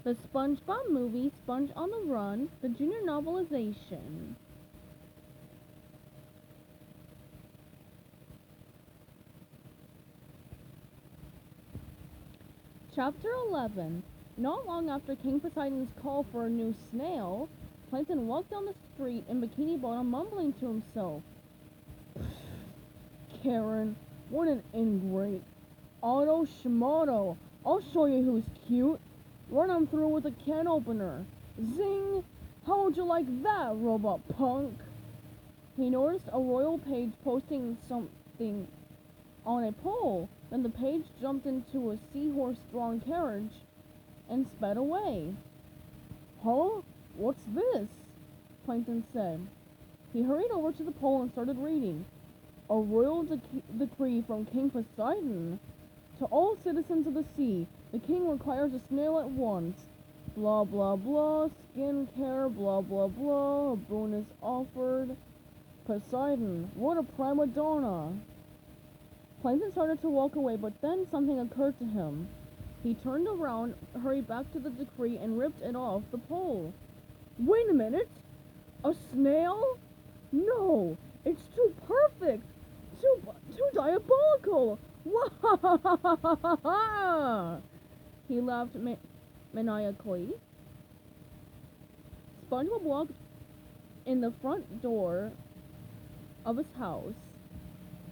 The SpongeBob movie, Sponge on the Run, the junior novelization. Chapter 11. Not long after King Poseidon's call for a new snail, Plankton walked down the street in Bikini Bottom mumbling to himself. Karen, what an ingrate. Otto Schmoto, I'll show you who's cute. Run him through with a can opener. Zing! How would you like that, robot punk? He noticed a royal page posting something on a pole. Then the page jumped into a seahorse-drawn carriage and sped away. Huh? What's this? Plankton said. He hurried over to the pole and started reading. A royal decree from King Poseidon. To all citizens of the sea, the king requires a snail at once. Blah blah blah, skin care, blah blah blah, a boon is offered. Poseidon, what a prima donna. Plankton started to walk away, but then something occurred to him. He turned around, hurried back to the decree, and ripped it off the pole. Wait a minute! A snail? No! It's too perfect! Too diabolical! Wah! He laughed maniacally. SpongeBob walked in the front door of his house.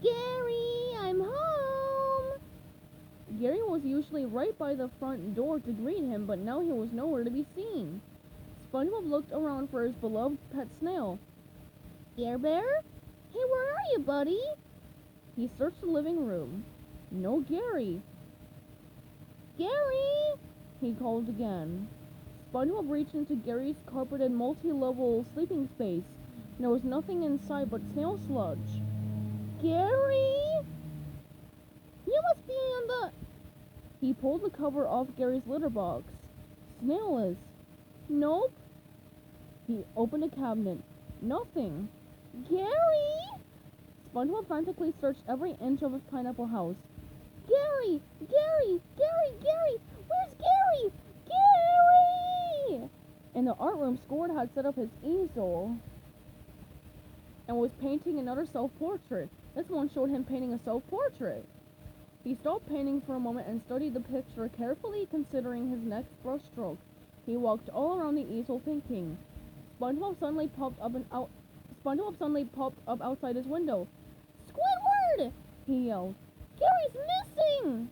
Gary, I'm home! Gary was usually right by the front door to greet him, but now he was nowhere to be seen. SpongeBob looked around for his beloved pet snail. Care Bear? Hey, where are you, buddy? He searched the living room. No Gary. Gary! He called again. SpongeBob reached into Gary's carpeted multi-level sleeping space. There was nothing inside but snail sludge. Gary! You must be on the... He pulled the cover off Gary's litter box. Snailless. Nope. He opened a cabinet. Nothing. Gary! SpongeBob frantically searched every inch of his pineapple house. Gary! Gary! Gary! Gary! Where's Gary? Gary! In the art room, Squidward had set up his easel and was painting another self-portrait. This one showed him painting a self-portrait. He stopped painting for a moment and studied the picture, carefully considering his next brushstroke. He walked all around the easel thinking. SpongeBob suddenly popped up outside his window. Squidward! He yelled. Gary's missing!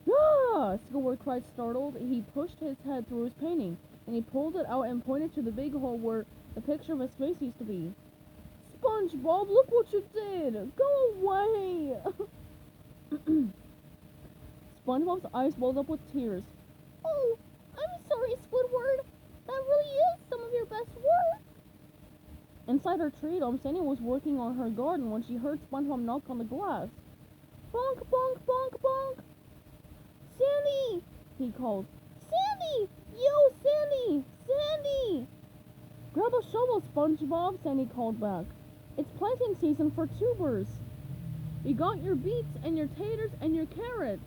Ah! Squidward cried, startled. He pushed his head through his painting, and he pulled it out and pointed to the big hole where the picture of his face used to be. SpongeBob, look what you did! Go away! SpongeBob's eyes welled up with tears. Oh, I'm sorry, Squidward. That really is some of your best work. Inside her tree dome, Sandy was working on her garden when she heard SpongeBob knock on the glass. Bonk, bonk, bonk, bonk. Sandy! He called. Sandy! Yo, Sandy! Sandy! Grab a shovel, SpongeBob, Sandy called back. It's planting season for tubers. You got your beets and your taters and your carrots.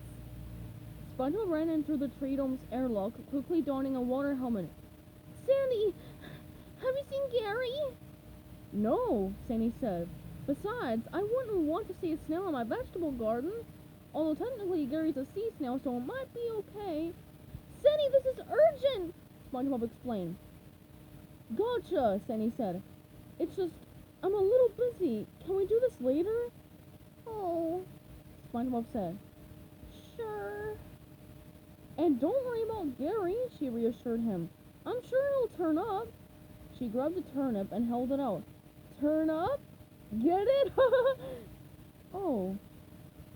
SpongeBob ran in through the tree dome's airlock, quickly donning a water helmet. Sandy, have you seen Gary? No, Sandy said. Besides, I wouldn't want to see a snail in my vegetable garden. Although technically Gary's a sea snail, so it might be okay. Sandy, this is urgent, SpongeBob explained. Gotcha, Sandy said. It's just, I'm a little busy. Can we do this later? Oh, SpongeBob said. Sure. And don't worry about Gary, she reassured him. I'm sure he'll turn up. She grabbed a turnip and held it out. Turn up? Get it? Oh.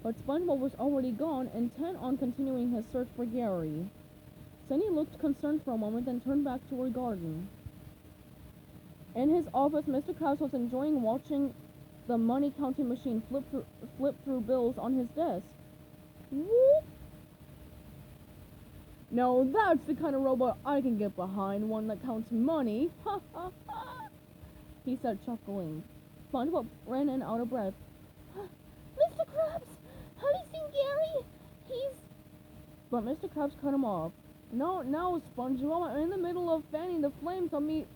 But SpongeBob was already gone, intent on continuing his search for Gary. Sandy looked concerned for a moment, then turned back to her garden. In his office, Mr. Krabs was enjoying watching the money-counting machine flip through bills on his desk. Whoop! Now that's the kind of robot I can get behind, one that counts money. Ha ha ha! He said, chuckling. SpongeBob ran in out of breath. Mr. Krabs, have you seen Gary? But Mr. Krabs cut him off. No, now, SpongeBob, I'm in the middle of fanning the flames on me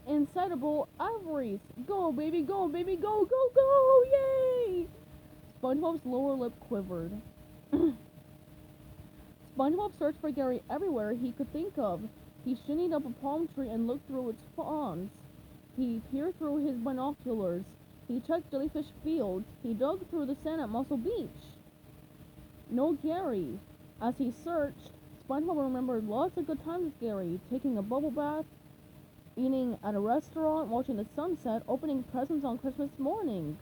incredible ivories. Go, baby, go, baby, go, go, go! Yay! SpongeBob's lower lip quivered. SpongeBob searched for Gary everywhere he could think of. He shinnied up a palm tree and looked through its fronds. He peered through his binoculars. He checked jellyfish fields. He dug through the sand at Muscle Beach. No Gary. As he searched, SpongeBob remembered lots of good times with Gary, taking a bubble bath, eating at a restaurant, watching the sunset, opening presents on Christmas morning.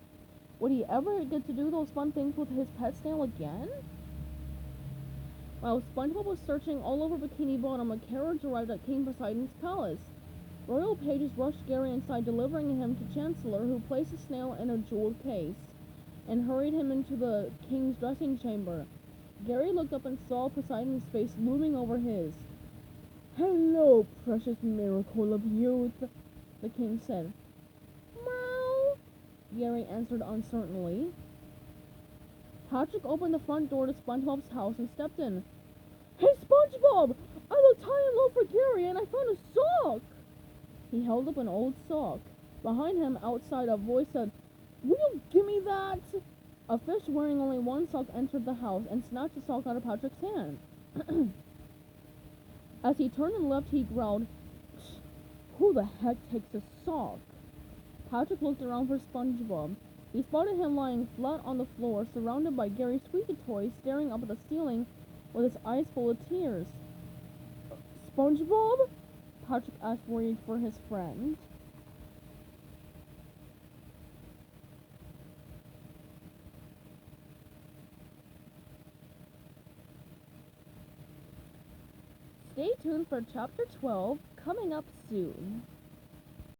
Would he ever get to do those fun things with his pet snail again? While SpongeBob was searching all over Bikini Bottom, a carriage arrived at King Poseidon's palace. Royal pages rushed Gary inside, delivering him to Chancellor, who placed the snail in a jeweled case and hurried him into the king's dressing chamber. Gary looked up and saw Poseidon's face looming over his. "Hello, precious miracle of youth," the king said. "Meow," Gary answered uncertainly. Patrick opened the front door to SpongeBob's house and stepped in. "Hey, SpongeBob! I looked high and low for Gary and I found a sock!" He held up an old sock. Behind him, outside, a voice said, "Will you give me that?" A fish wearing only one sock entered the house and snatched the sock out of Patrick's hand. As he turned and left, he growled, "Who the heck takes a sock?" Patrick looked around for SpongeBob. He spotted him lying flat on the floor, surrounded by Gary's squeaky toys, staring up at the ceiling with his eyes full of tears. "SpongeBob?" Patrick asked, worried for his friend. Stay tuned for Chapter 12, coming up soon.